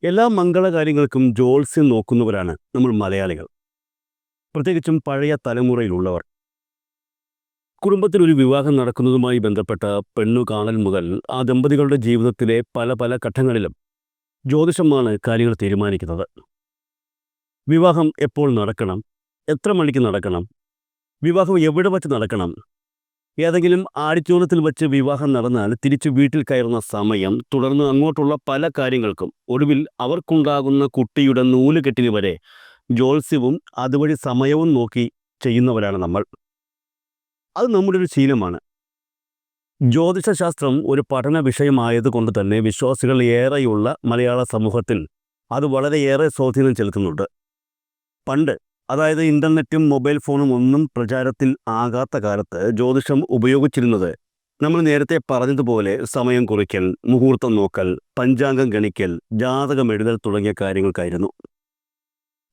എല്ലാ മംഗളകാര്യങ്ങൾക്കും ജ്യോത്സ്യം നോക്കുന്നവരാണ് നമ്മൾ മലയാളികൾ. പ്രത്യേകിച്ചും പഴയ തലമുറയിലുള്ളവർ. കുടുംബത്തിൽ ഒരു വിവാഹം നടക്കുന്നതുമായി ബന്ധപ്പെട്ട പെണ്ണു കാണൽ മുതൽ ആ ദമ്പതികളുടെ ജീവിതത്തിലെ പല പല ഘട്ടങ്ങളിലും ജ്യോതിഷമാണ് കാര്യങ്ങൾ തീരുമാനിക്കുന്നത്. വിവാഹം എപ്പോൾ നടക്കണം, എത്ര മണിക്ക് നടക്കണം, വിവാഹം എവിടെ വച്ച് നടക്കണം, ഏതെങ്കിലും ആഡിറ്റോറിയത്തിൽ വച്ച് വിവാഹം നടന്നാൽ തിരിച്ചു വീട്ടിൽ കയറുന്ന സമയം, തുടർന്ന് അങ്ങോട്ടുള്ള പല കാര്യങ്ങൾക്കും ഒടുവിൽ അവർക്കുണ്ടാകുന്ന കുട്ടിയുടെ നൂലുകെട്ടിന് വരെ ജ്യോത്സ്യവും അതുവഴി സമയവും നോക്കി ചെയ്യുന്നവരാണ് നമ്മൾ. അത് നമ്മുടെ ഒരു ശീലമാണ്. ജ്യോതിഷശാസ്ത്രം ഒരു പഠന വിഷയമായതുകൊണ്ട് തന്നെ വിശ്വാസികൾ ഏറെയുള്ള മലയാള സമൂഹത്തിൽ അത് വളരെയേറെ സ്വാധീനം ചെലുത്തുന്നുണ്ട്. പണ്ട്, അതായത് ഇൻ്റർനെറ്റും മൊബൈൽ ഫോണും ഒന്നും പ്രചാരത്തിൽ ആകാത്ത കാലത്ത് ജ്യോതിഷം ഉപയോഗിച്ചിരുന്നത് നമ്മൾ നേരത്തെ പറഞ്ഞതുപോലെ സമയം കുറിക്കൽ, മുഹൂർത്തം നോക്കൽ, പഞ്ചാംഗം ഗണിക്കൽ, ജാതകം എഴുതൽ തുടങ്ങിയ കാര്യങ്ങൾക്കായിരുന്നു.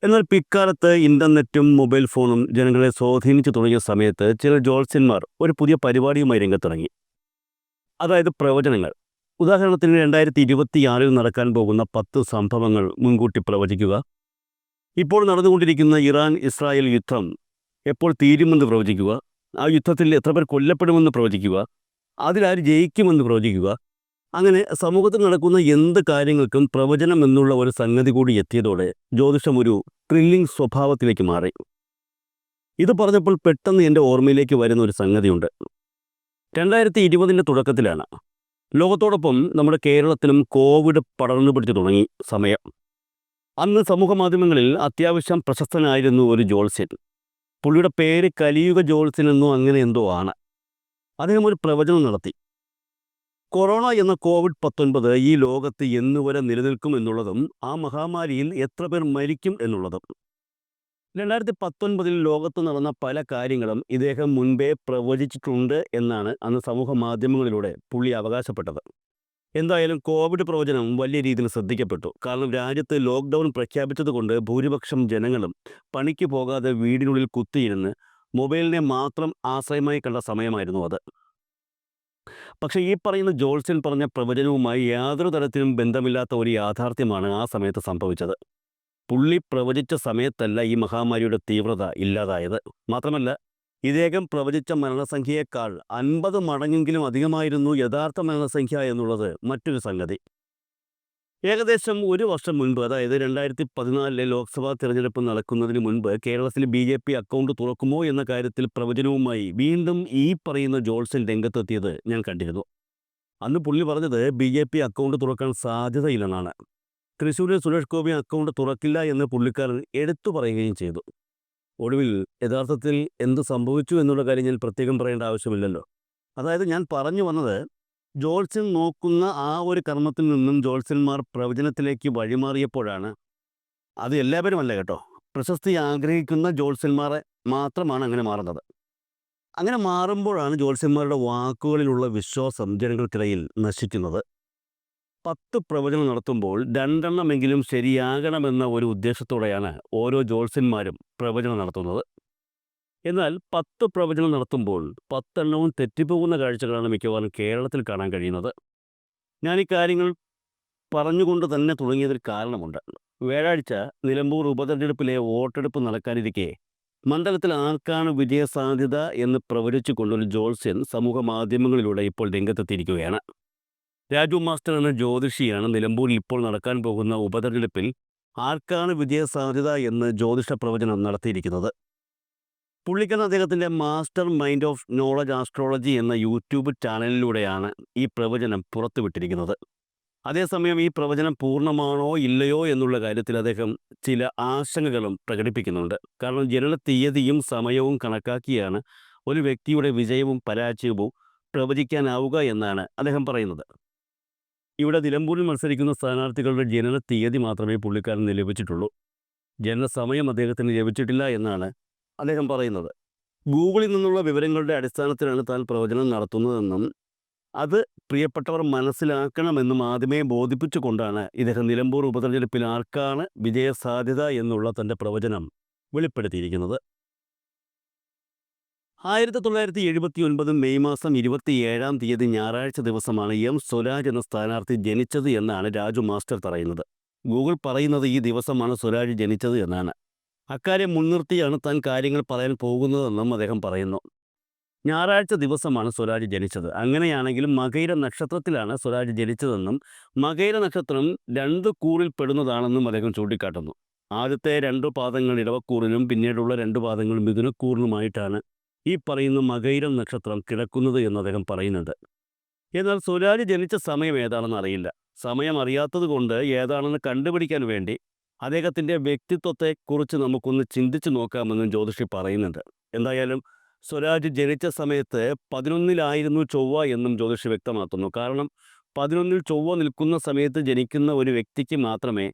എന്നാൽ പിൽക്കാലത്ത് ഇൻ്റർനെറ്റും മൊബൈൽ ഫോണും ജനങ്ങളെ സ്വാധീനിച്ചു തുടങ്ങിയ സമയത്ത് ചില ജ്യോത്സ്യന്മാർ ഒരു പുതിയ പരിപാടിയുമായി രംഗത്തിറങ്ങി. അതായത് പ്രവചനങ്ങൾ. ഉദാഹരണത്തിന് 2026 നടക്കാൻ പോകുന്ന 10 സംഭവങ്ങൾ മുൻകൂട്ടി പ്രവചിക്കുക, ഇപ്പോൾ നടന്നുകൊണ്ടിരിക്കുന്ന ഇറാൻ-ഇസ്രായേൽ യുദ്ധം എപ്പോൾ തീരുമെന്ന് പ്രവചിക്കുക, ആ യുദ്ധത്തിൽ എത്ര പേർ കൊല്ലപ്പെടുമെന്ന് പ്രവചിക്കുക, അതിലാര് ജയിക്കുമെന്ന് പ്രവചിക്കുക. അങ്ങനെ സമൂഹത്തിൽ നടക്കുന്ന എന്ത് കാര്യങ്ങൾക്കും പ്രവചനം എന്നുള്ള ഒരു സംഗതി കൂടി എത്തിയതോടെ ജ്യോതിഷം ഒരു ത്രില്ലിംഗ് സ്വഭാവത്തിലേക്ക് മാറി. ഇത് പറഞ്ഞപ്പോൾ പെട്ടെന്ന് എൻ്റെ ഓർമ്മയിലേക്ക് വരുന്ന ഒരു സംഗതിയുണ്ട്. 2020 തുടക്കത്തിലാണ്. ലോകത്തോടൊപ്പം നമ്മുടെ കേരളത്തിലും കോവിഡ് പടർന്നു പിടിച്ചു തുടങ്ങി സമയം. അന്ന് സമൂഹ മാധ്യമങ്ങളിൽ അത്യാവശ്യം പ്രശസ്തനായിരുന്നു ഒരു ജ്യോത്സ്യൻ. പുള്ളിയുടെ പേര് കലിയുഗ ജ്യോത്സ്യൻ എന്നോ അങ്ങനെ എന്തോ ആണ്. അദ്ദേഹം ഒരു പ്രവചനം നടത്തി. കൊറോണ എന്ന COVID-19 ഈ ലോകത്ത് എന്നുവരെ നിലനിൽക്കും എന്നുള്ളതും ആ മഹാമാരിയിൽ എത്ര പേർ മരിക്കും എന്നുള്ളതും. 2019 ലോകത്ത് നടന്ന പല കാര്യങ്ങളും ഇദ്ദേഹം മുൻപേ പ്രവചിച്ചിട്ടുണ്ട് എന്നാണ് അന്ന് സമൂഹ മാധ്യമങ്ങളിലൂടെ പുള്ളി അവകാശപ്പെട്ടത്. എന്തായാലും കോവിഡ് പ്രവചനം വലിയ രീതിയിൽ ശ്രദ്ധിക്കപ്പെട്ടു. കാരണം രാജ്യത്ത് ലോക്ക്ഡൗൺ പ്രഖ്യാപിച്ചതുകൊണ്ട് ഭൂരിപക്ഷം ജനങ്ങളും പണിക്ക് പോകാതെ വീടിനുള്ളിൽ കുത്തിയിരുന്ന് മൊബൈലിനെ മാത്രം ആശ്രയമായി കണ്ട സമയമായിരുന്നു അത്. പക്ഷേ ഈ പറയുന്ന ജ്യോത്സ്യൻ പറഞ്ഞ പ്രവചനവുമായി യാതൊരു തരത്തിലും ബന്ധമില്ലാത്ത ഒരു യാഥാർത്ഥ്യമാണ് ആ സമയത്ത് സംഭവിച്ചത്. പുള്ളി പ്രവചിച്ച സമയത്തല്ല ഈ മഹാമാരിയുടെ തീവ്രത ഇല്ലാതായത്. മാത്രമല്ല, ഇദ്ദേഹം പ്രവചിച്ച മരണസംഖ്യയേക്കാൾ 50 മടങ്ങെങ്കിലും അധികമായിരുന്നു യഥാർത്ഥ മരണസംഖ്യ എന്നുള്ളത് മറ്റൊരു സംഗതി. ഏകദേശം ഒരു വർഷം മുൻപ്, അതായത് 2014 ലോക്സഭാ തിരഞ്ഞെടുപ്പ് നടക്കുന്നതിന് മുൻപ് കേരളത്തിൽ BJP അക്കൗണ്ട് തുറക്കുമോ എന്ന കാര്യത്തിൽ പ്രവചനവുമായി വീണ്ടും ഈ പറയുന്ന ജ്യോത്സ്യൻ രംഗത്തെത്തിയത് ഞാൻ കണ്ടിരുന്നു. അന്ന് പുള്ളി പറഞ്ഞത് BJP അക്കൗണ്ട് തുറക്കാൻ സാധ്യതയില്ലെന്നാണ്. തൃശ്ശൂരിൽ സുരേഷ് ഗോപി അക്കൗണ്ട് തുറക്കില്ല എന്ന് പുള്ളിക്കാരൻ എടുത്തു പറയുകയും ചെയ്തു. ഒടുവിൽ യഥാർത്ഥത്തിൽ എന്ത് സംഭവിച്ചു എന്നുള്ള കാര്യം ഞാൻ പ്രത്യേകം പറയേണ്ട ആവശ്യമില്ലല്ലോ. അതായത് ഞാൻ പറഞ്ഞു വന്നത്, ജ്യോത്സ്യൻ നോക്കുന്ന ആ ഒരു കർമ്മത്തിൽ നിന്നും ജ്യോത്സ്യന്മാർ പ്രവചനത്തിലേക്ക് വഴിമാറിയപ്പോഴാണ്, അത് എല്ലാവരും അല്ല കേട്ടോ, പ്രശസ്തി ആഗ്രഹിക്കുന്ന ജ്യോത്സ്യന്മാരെ മാത്രമാണ് അങ്ങനെ മാറുന്നത്. അങ്ങനെ മാറുമ്പോഴാണ് ജ്യോത്സ്യന്മാരുടെ വാക്കുകളിലുള്ള വിശ്വാസം ജനങ്ങൾക്കിടയിൽ നശിക്കുന്നത്. 10 പ്രവചനം നടത്തുമ്പോൾ 2 എണ്ണമെങ്കിലും ശരിയാകണമെന്ന ഒരു ഉദ്ദേശത്തോടെയാണ് ഓരോ ജ്യോത്സ്യന്മാരും പ്രവചനം നടത്തുന്നത്. എന്നാൽ 10 പ്രവചനം നടത്തുമ്പോൾ 10 എണ്ണവും തെറ്റിപ്പോകുന്ന കാഴ്ചകളാണ് മിക്കവാറും കേരളത്തിൽ കാണാൻ കഴിയുന്നത്. ഞാൻ ഈ കാര്യങ്ങൾ പറഞ്ഞുകൊണ്ട് തന്നെ തുടങ്ങിയതിൽ കാരണമുണ്ട്. വ്യാഴാഴ്ച നിലമ്പൂർ ഉപതെരഞ്ഞെടുപ്പിലെ വോട്ടെടുപ്പ് നടക്കാനിരിക്കെ മണ്ഡലത്തിൽ ആർക്കാണ് വിജയസാധ്യത എന്ന് പ്രവചിച്ചുകൊണ്ടൊരു ജ്യോത്സ്യൻ സമൂഹ മാധ്യമങ്ങളിലൂടെ ഇപ്പോൾ രംഗത്തെത്തിയിരിക്കുകയാണ്. രാജു മാസ്റ്റർ എന്ന ജ്യോതിഷിയാണ് നിലമ്പൂരിൽ ഇപ്പോൾ നടക്കാൻ പോകുന്ന ഉപതെരഞ്ഞെടുപ്പിൽ ആർക്കാണ് വിജയസാധ്യത എന്ന് ജ്യോതിഷ പ്രവചനം നടത്തിയിരിക്കുന്നത്. പുള്ളിക്കാരൻ അദ്ദേഹത്തിൻ്റെ master mind of knowledge astrology എന്ന യൂട്യൂബ് ചാനലിലൂടെയാണ് ഈ പ്രവചനം പുറത്തുവിട്ടിരിക്കുന്നത്. അതേസമയം ഈ പ്രവചനം പൂർണ്ണമാണോ ഇല്ലയോ എന്നുള്ള കാര്യത്തിൽ അദ്ദേഹം ചില ആശങ്കകളും പ്രകടിപ്പിക്കുന്നുണ്ട്. കാരണം ജനന തീയതിയും സമയവും കണക്കാക്കിയാണ് ഒരു വ്യക്തിയുടെ വിജയവും പരാജയവും പ്രവചിക്കാനാവുക എന്നാണ് അദ്ദേഹം പറയുന്നത്. ഇവിടെ നിലമ്പൂരിൽ മത്സരിക്കുന്ന സ്ഥാനാർത്ഥികളുടെ ജനന തീയതി മാത്രമേ പുള്ളിക്കാരന് ലഭിച്ചിട്ടുള്ളൂ. ജനന സമയം അദ്ദേഹത്തിന് ലഭിച്ചിട്ടില്ല എന്നാണ് അദ്ദേഹം പറയുന്നത്. ഗൂഗിളിൽ നിന്നുള്ള വിവരങ്ങളുടെ അടിസ്ഥാനത്തിലാണ് താൻ പ്രവചനം നടത്തുന്നതെന്നും അത് പ്രിയപ്പെട്ടവർ മനസ്സിലാക്കണമെന്നും ആദ്യമേ ബോധിപ്പിച്ചുകൊണ്ടാണ് ഇദ്ദേഹം നിലമ്പൂർ ഉപതെരഞ്ഞെടുപ്പിൽ ആർക്കാണ് വിജയസാധ്യത എന്നുള്ള തൻ്റെ പ്രവചനം വെളിപ്പെടുത്തിയിരിക്കുന്നത്. 1979 മെയ് മാസം 27-ാം തീയതി ഞായറാഴ്ച ദിവസമാണ് M. സ്വരാജ് എന്ന സ്ഥാനാർത്ഥി ജനിച്ചത് എന്നാണ് രാജു മാസ്റ്റർ പറയുന്നത്. ഗൂഗിൾ പറയുന്നത് ഈ ദിവസമാണ് സ്വരാജ് ജനിച്ചത് എന്നാണ്. അക്കാര്യം മുൻനിർത്തിയാണ് താൻ കാര്യങ്ങൾ പറയാൻ പോകുന്നതെന്നും അദ്ദേഹം പറയുന്നു. ഞായറാഴ്ച ദിവസമാണ് സ്വരാജ് ജനിച്ചത്. അങ്ങനെയാണെങ്കിലും മകയിര നക്ഷത്രത്തിലാണ് സ്വരാജ് ജനിച്ചതെന്നും മകയിര നക്ഷത്രം 2 കൂറിൽ പെടുന്നതാണെന്നും അദ്ദേഹം ചൂണ്ടിക്കാട്ടുന്നു. ആദ്യത്തെ 2 പാദങ്ങൾ ഇടവക്കൂറിനും പിന്നീടുള്ള 2 പാദങ്ങൾ മിഥുനക്കൂറിനുമായിട്ടാണ് ഈ പറയുന്ന മകയിരം നക്ഷത്രം കിടക്കുന്നത് എന്ന് അദ്ദേഹം പറയുന്നുണ്ട്. എന്നാൽ സ്വരാജ് ജനിച്ച സമയം ഏതാണെന്ന് അറിയില്ല. സമയം അറിയാത്തത് കൊണ്ട് ഏതാണെന്ന് കണ്ടുപിടിക്കാൻ വേണ്ടി അദ്ദേഹത്തിൻ്റെ വ്യക്തിത്വത്തെക്കുറിച്ച് നമുക്കൊന്ന് ചിന്തിച്ചു നോക്കാമെന്നും ജ്യോതിഷി പറയുന്നുണ്ട്. എന്തായാലും സ്വരാജ് ജനിച്ച സമയത്ത് 11-ലായിരുന്നു ചൊവ്വ എന്നും ജ്യോതിഷി വ്യക്തമാക്കുന്നു. കാരണം 11-ൽ ചൊവ്വ നിൽക്കുന്ന സമയത്ത് ജനിക്കുന്ന ഒരു വ്യക്തിക്ക് മാത്രമേ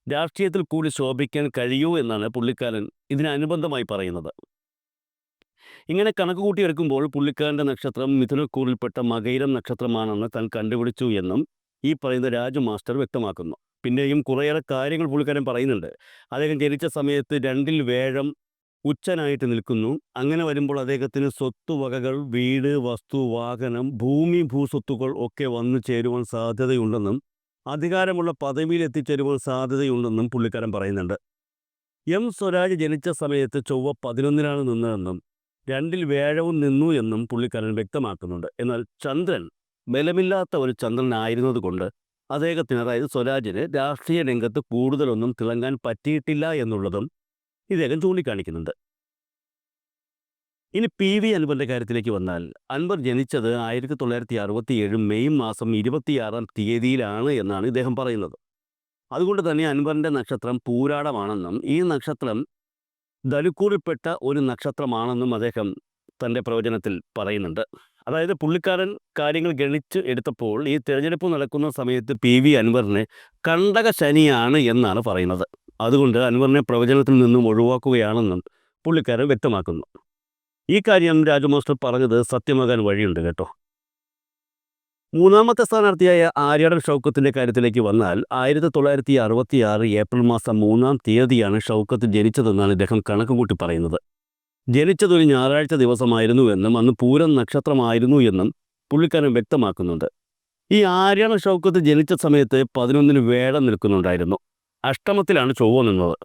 രാഷ്ട്രീയത്തിൽ കൂടി ശോഭിക്കാൻ കഴിയൂ എന്നാണ് പുള്ളിക്കാരൻ ഇതിനനുബന്ധമായി പറയുന്നത്. ഇങ്ങനെ കണക്ക് കൂട്ടിയെടുക്കുമ്പോൾ പുള്ളിക്കാരൻ്റെ നക്ഷത്രം മിഥുനക്കൂറിൽപ്പെട്ട മകയിരം നക്ഷത്രമാണെന്ന് താൻ കണ്ടുപിടിച്ചു എന്നും ഈ പറയുന്ന രാജു മാസ്റ്റർ വ്യക്തമാക്കുന്നു. പിന്നെയും കുറേയേറെ കാര്യങ്ങൾ പുള്ളിക്കാരൻ പറയുന്നുണ്ട്. അദ്ദേഹം ജനിച്ച സമയത്ത് 2-ൽ വേഴം ഉച്ചനായിട്ട് നിൽക്കുന്നു. അങ്ങനെ വരുമ്പോൾ അദ്ദേഹത്തിന് സ്വത്തുവകകൾ, വീട്, വസ്തു, വാഹനം, ഭൂമി, ഭൂസ്വത്തുക്കൾ ഒക്കെ വന്നു ചേരുവാൻ സാധ്യതയുണ്ടെന്നും അധികാരമുള്ള പദവിയിൽ എത്തിച്ചേരുവാൻ സാധ്യതയുണ്ടെന്നും പുള്ളിക്കാരൻ പറയുന്നുണ്ട്. എം സ്വരാജ് ജനിച്ച സമയത്ത് ചൊവ്വ 11-ലാണ് നിന്നതെന്നും 2-ൽ വേഴവും നിന്നു എന്നും പുള്ളിക്കാരൻ വ്യക്തമാക്കുന്നുണ്ട്. എന്നാൽ ചന്ദ്രൻ ബലമില്ലാത്ത ഒരു ചന്ദ്രനായിരുന്നത് കൊണ്ട് അദ്ദേഹത്തിന്, അതായത് സ്വരാജിന്, രാഷ്ട്രീയ രംഗത്ത് കൂടുതലൊന്നും തിളങ്ങാൻ പറ്റിയിട്ടില്ല എന്നുള്ളതും ഇദ്ദേഹം ചൂണ്ടിക്കാണിക്കുന്നുണ്ട്. ഇനി PV അൻവറിൻ്റെ കാര്യത്തിലേക്ക് വന്നാൽ, അൻവർ ജനിച്ചത് 1967 മെയ് മാസം 26-ാം തീയതിയിലാണ് എന്നാണ് ഇദ്ദേഹം പറയുന്നത്. അതുകൊണ്ട് തന്നെ അൻവറിൻ്റെ നക്ഷത്രം പൂരാടമാണെന്നും ഈ നക്ഷത്രം ധനുക്കൂറിൽപ്പെട്ട ഒരു നക്ഷത്രമാണെന്നും അദ്ദേഹം തൻ്റെ പ്രവചനത്തിൽ പറയുന്നുണ്ട്. അതായത് പുള്ളിക്കാരൻ കാര്യങ്ങൾ ഗണിച്ച് എടുത്തപ്പോൾ ഈ തിരഞ്ഞെടുപ്പ് നടക്കുന്ന സമയത്ത് PV അൻവറിന് കണ്ടക ശനിയാണ് എന്നാണ് പറയുന്നത്. അതുകൊണ്ട് അൻവറിനെ പ്രവചനത്തിൽ നിന്നും ഒഴിവാക്കുകയാണെന്നും പുള്ളിക്കാരൻ വ്യക്തമാക്കുന്നു. ഈ കാര്യം രാജു മാസ്റ്റർ പറഞ്ഞത് സത്യമാകാൻ വഴിയുണ്ട് കേട്ടോ. മൂന്നാമത്തെ സ്ഥാനാർത്ഥിയായ ആര്യാടൻ ഷൗക്കത്തിൻ്റെ കാര്യത്തിലേക്ക് വന്നാൽ 1966 ഏപ്രിൽ മാസം 3-ാം തീയതിയാണ് ഷൗക്കത്ത് ജനിച്ചതെന്നാണ് ഇദ്ദേഹം കണക്ക് കൂട്ടി പറയുന്നത്. ജനിച്ചതൊരു ഞായറാഴ്ച ദിവസമായിരുന്നു എന്നും അന്ന് പൂരം നക്ഷത്രമായിരുന്നു എന്നും പുള്ളിക്കാരൻ വ്യക്തമാക്കുന്നുണ്ട്. ഈ ആര്യാടൻ ഷൗക്കത്ത് ജനിച്ച സമയത്ത് 11-ന് വേഴം നിൽക്കുന്നുണ്ടായിരുന്നു. അഷ്ടമത്തിലാണ് ചൊവ്വ നിന്നത്.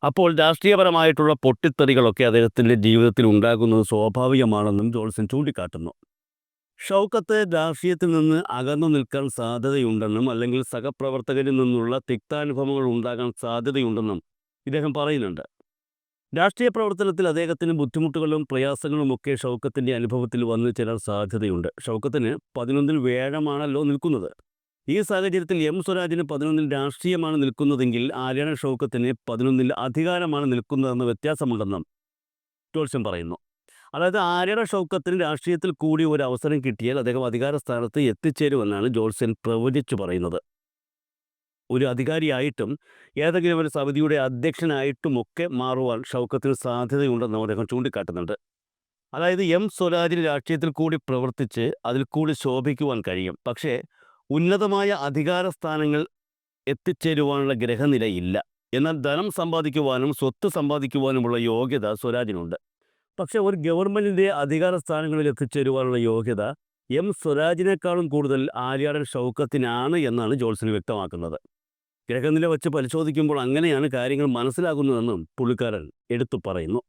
അപ്പോൾ രാഷ്ട്രീയപരമായിട്ടുള്ള പൊട്ടിത്തെറികളൊക്കെ അദ്ദേഹത്തിൻ്റെ ജീവിതത്തിൽ ഉണ്ടാകുന്നത് സ്വാഭാവികമാണെന്നും ജോൾസൺ ചൂണ്ടിക്കാട്ടുന്നു. ഷൗക്കത്ത് രാഷ്ട്രീയത്തിൽ നിന്ന് അകന്നു നിൽക്കാൻ സാധ്യതയുണ്ടെന്നും അല്ലെങ്കിൽ സഹപ്രവർത്തകരിൽ നിന്നുള്ള തിക്താനുഭവങ്ങൾ ഉണ്ടാകാൻ സാധ്യതയുണ്ടെന്നും ഇദ്ദേഹം പറയുന്നുണ്ട്. രാഷ്ട്രീയ പ്രവർത്തനത്തിൽ അദ്ദേഹത്തിന് ബുദ്ധിമുട്ടുകളും പ്രയാസങ്ങളുമൊക്കെ ഷൗക്കത്തിൻ്റെ അനുഭവത്തിൽ വന്നു ചേരാൻ സാധ്യതയുണ്ട്. ഷൗക്കത്തിന് 11-ൽ വേഴമാണല്ലോ നിൽക്കുന്നത്. ഈ സാഹചര്യത്തിൽ എം സ്വരാജിന് 11-ൽ രാഷ്ട്രീയമാണ് നിൽക്കുന്നതെങ്കിൽ ആര്യാടൻ ഷൗക്കത്തിന് 11-ൽ അധികാരമാണ് നിൽക്കുന്നതെന്ന വ്യത്യാസമുണ്ടെന്നും ജോത്സ്യം പറയുന്നു. അതായത് ആര്യാടൻ ഷൗക്കത്തിന് രാഷ്ട്രീയത്തിൽ കൂടി ഒരു അവസരം കിട്ടിയാൽ അദ്ദേഹം അധികാര സ്ഥാനത്ത് എത്തിച്ചേരുമെന്നാണ് ജോത്സ്യൻ പ്രവചിച്ചു പറയുന്നത്. ഒരു അധികാരിയായിട്ടും ഏതെങ്കിലും ഒരു സമിതിയുടെ അധ്യക്ഷനായിട്ടുമൊക്കെ മാറുവാൻ ഷൗക്കത്തിന് സാധ്യതയുണ്ടെന്നും അദ്ദേഹം ചൂണ്ടിക്കാട്ടുന്നുണ്ട്. അതായത് എം സ്വരാജിന് രാഷ്ട്രീയത്തിൽ കൂടി പ്രവർത്തിച്ച് അതിൽ കൂടി ശോഭിക്കുവാൻ കഴിയും. പക്ഷേ ഉന്നതമായ അധികാര സ്ഥാനങ്ങൾ എത്തിച്ചേരുവാനുള്ള ഗ്രഹനിലയില്ല. എന്നാൽ ധനം സമ്പാദിക്കുവാനും സ്വത്ത് സമ്പാദിക്കുവാനുമുള്ള യോഗ്യത സ്വരാജിനുണ്ട്. പക്ഷേ ഒരു ഗവൺമെൻറ്റിൻ്റെ അധികാര സ്ഥാനങ്ങളിൽ എത്തിച്ചേരുവാനുള്ള യോഗ്യത എം സ്വരാജിനേക്കാളും കൂടുതൽ ആര്യാടൻ ഷൗക്കത്തിനാണ് എന്നാണ് ജോൾസൺ വ്യക്തമാക്കുന്നത്. ഗ്രഹനില വച്ച് പരിശോധിക്കുമ്പോൾ അങ്ങനെയാണ് കാര്യങ്ങൾ മനസ്സിലാകുന്നതെന്നും പുള്ളിക്കാരൻ എടുത്തു പറയുന്നു.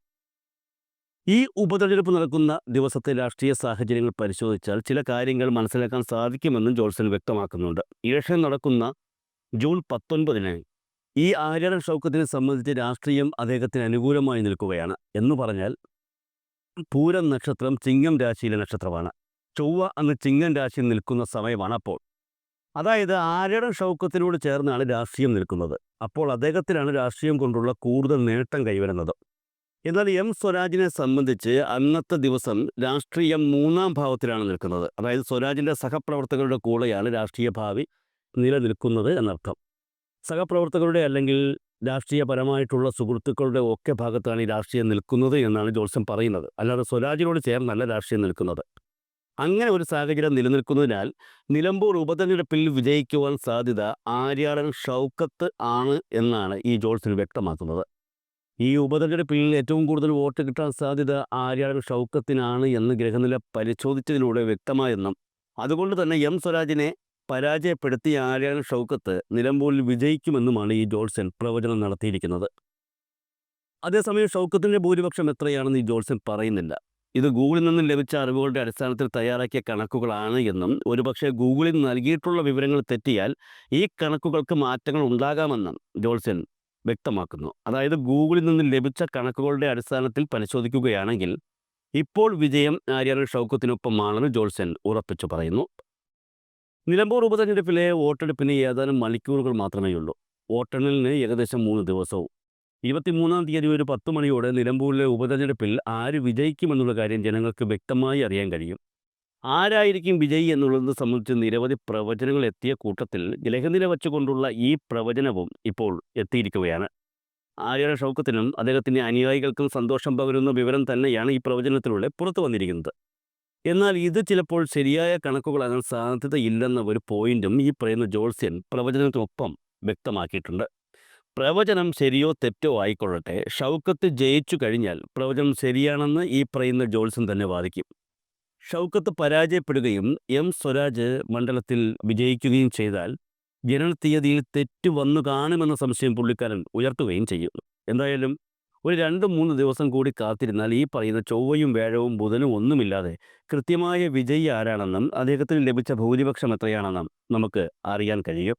ഈ ഉപതെരഞ്ഞെടുപ്പ് നടക്കുന്ന ദിവസത്തെ രാഷ്ട്രീയ സാഹചര്യങ്ങൾ പരിശോധിച്ചാൽ ചില കാര്യങ്ങൾ മനസ്സിലാക്കാൻ സാധിക്കുമെന്നും ജോൾസൺ വ്യക്തമാക്കുന്നുണ്ട്. ഇലക്ഷൻ നടക്കുന്ന ജൂൺ 19-ന് ഈ ആര്യാടൻ ഷൗക്കത്തിനെ സംബന്ധിച്ച് രാഷ്ട്രീയം അദ്ദേഹത്തിന് അനുകൂലമായി നിൽക്കുകയാണ്. എന്ന് പറഞ്ഞാൽ പൂരം നക്ഷത്രം ചിങ്ങം രാശിയിലെ നക്ഷത്രമാണ്. ചൊവ്വ അന്ന് ചിങ്ങം രാശിയിൽ നിൽക്കുന്ന സമയമാണ് അപ്പോൾ. അതായത് ആര്യാടൻ ഷൗക്കത്തിനോട് ചേർന്നാണ് രാഷ്ട്രീയം നിൽക്കുന്നത്. അപ്പോൾ അദ്ദേഹത്തിനാണ് രാഷ്ട്രീയം കൊണ്ടുള്ള കൂടുതൽ നേട്ടം കൈവരുന്നത്. എന്നാൽ എം സ്വരാജിനെ സംബന്ധിച്ച് അന്നത്തെ ദിവസം രാഷ്ട്രീയം 3-ാം ഭാവത്തിലാണ് നിൽക്കുന്നത്. അതായത് സ്വരാജിൻ്റെ സഹപ്രവർത്തകരുടെ കൂടെയാണ് രാഷ്ട്രീയ ഭാവി നിലനിൽക്കുന്നത് എന്നർത്ഥം. സഹപ്രവർത്തകരുടെ അല്ലെങ്കിൽ രാഷ്ട്രീയപരമായിട്ടുള്ള സുഹൃത്തുക്കളുടെ ഒക്കെ ഭാഗത്താണ് ഈ രാഷ്ട്രീയം നിൽക്കുന്നത് എന്നാണ് ജോത്സ്യം പറയുന്നത്. അല്ലാതെ സ്വരാജിനോട് ചേർന്നല്ല രാഷ്ട്രീയം നിൽക്കുന്നത്. അങ്ങനെ ഒരു സാഹചര്യം നിലനിൽക്കുന്നതിനാൽ നിലമ്പൂർ ഉപതെരഞ്ഞെടുപ്പിൽ വിജയിക്കുവാൻ സാധ്യത ആര്യാടൻ ഷൗക്കത്ത് ആണ് എന്നാണ് ഈ ജോൾസൺ വ്യക്തമാക്കുന്നത്. ഈ ഉപതെരഞ്ഞെടുപ്പിൽ ഏറ്റവും കൂടുതൽ വോട്ട് കിട്ടാൻ സാധ്യത ആര്യാടൻ ഷൗക്കത്തിനാണ് എന്ന് ഗ്രഹനില പരിശോധിച്ചതിലൂടെ വ്യക്തമായെന്നും അതുകൊണ്ട് തന്നെ എം സ്വരാജിനെ പരാജയപ്പെടുത്തിയ ആര്യാടൻ ഷൗക്കത്ത് നിലമ്പൂരിൽ വിജയിക്കുമെന്നുമാണ് ഈ ജോത്സ്യൻ പ്രവചനം നടത്തിയിരിക്കുന്നത്. അതേസമയം ഷൗക്കത്തിൻ്റെ ഭൂരിപക്ഷം എത്രയാണെന്ന് ഈ ജോത്സ്യൻ പറയുന്നില്ല. ഇത് ഗൂഗിളിൽ നിന്നും ലഭിച്ച അറിവുകളുടെ അടിസ്ഥാനത്തിൽ തയ്യാറാക്കിയ കണക്കുകളാണ് എന്നും ഒരുപക്ഷെ ഗൂഗിളിൽ നൽകിയിട്ടുള്ള വിവരങ്ങൾ തെറ്റിയാൽ ഈ കണക്കുകൾക്ക് മാറ്റങ്ങൾ ഉണ്ടാകാമെന്നും ജോത്സ്യൻ വ്യക്തമാക്കുന്നു. അതായത് ഗൂഗിളിൽ നിന്നും ലഭിച്ച കണക്കുകളുടെ അടിസ്ഥാനത്തിൽ പരിശോധിക്കുകയാണെങ്കിൽ ഇപ്പോൾ വിജയം ആര്യാടൻ ഷൗക്കത്തിനൊപ്പമാണെന്ന് ജോത്സ്യൻ ഉറപ്പിച്ചു പറയുന്നു. നിലമ്പൂർ ഉപതെരഞ്ഞെടുപ്പിലെ വോട്ടെടുപ്പിന് ഏതാനും മണിക്കൂറുകൾ മാത്രമേയുള്ളൂ. വോട്ടെണ്ണലിന് ഏകദേശം 3 ദിവസവും. 23-ാം തീയതി ഒരു 10 മണിയോടെ നിലമ്പൂരിലെ ഉപതെരഞ്ഞെടുപ്പിൽ ആര് വിജയിക്കുമെന്നുള്ള കാര്യം ജനങ്ങൾക്ക് വ്യക്തമായി അറിയാൻ കഴിയും. ആരായിരിക്കും വിജയി എന്നുള്ളത് സംബന്ധിച്ച് നിരവധി പ്രവചനങ്ങൾ എത്തിയ കൂട്ടത്തിൽ ലഹനില വച്ചുകൊണ്ടുള്ള ഈ പ്രവചനവും ഇപ്പോൾ എത്തിയിരിക്കുകയാണ്. ആര്യാടൻ ഷൗക്കത്തിനും അദ്ദേഹത്തിൻ്റെ അനുയായികൾക്കും സന്തോഷം പകരുന്ന വിവരം തന്നെയാണ് ഈ പ്രവചനത്തിലൂടെ പുറത്തു വന്നിരിക്കുന്നത്. എന്നാൽ ഇത് ചിലപ്പോൾ ശരിയായ കണക്കുകളാകാൻ സാധ്യതയില്ലെന്ന ഒരു പോയിന്റും ഈ പറയുന്ന ജോത്സ്യൻ പ്രവചനത്തിനൊപ്പം വ്യക്തമാക്കിയിട്ടുണ്ട്. പ്രവചനം ശരിയോ തെറ്റോ ആയിക്കൊള്ളട്ടെ, ഷൗക്കത്ത് ജയിച്ചു കഴിഞ്ഞാൽ പ്രവചനം ശരിയാണെന്ന് ഈ പറയുന്ന ജോത്സ്യൻ തന്നെ വാദിക്കും. ഷൗക്കത്ത് പരാജയപ്പെടുകയും സ്വരാജ് മണ്ഡലത്തിൽ വിജയിക്കുകയും ചെയ്താൽ ജനനത്തീയതിയിൽ തെറ്റ് വന്നു കാണുമെന്ന സംശയം പുള്ളിക്കാരൻ ഉയർത്തുകയും ചെയ്യും. എന്തായാലും ഒരു 2-3 ദിവസം കൂടി കാത്തിരുന്നാൽ ഈ പറയുന്ന ചൊവ്വയും വ്യാഴവും ബുധനും ഒന്നുമില്ലാതെ കൃത്യമായ വിജയി ആരാണെന്നും അദ്ദേഹത്തിന് ലഭിച്ച ഭൂരിപക്ഷം എത്രയാണെന്നും നമുക്ക് അറിയാൻ കഴിയും.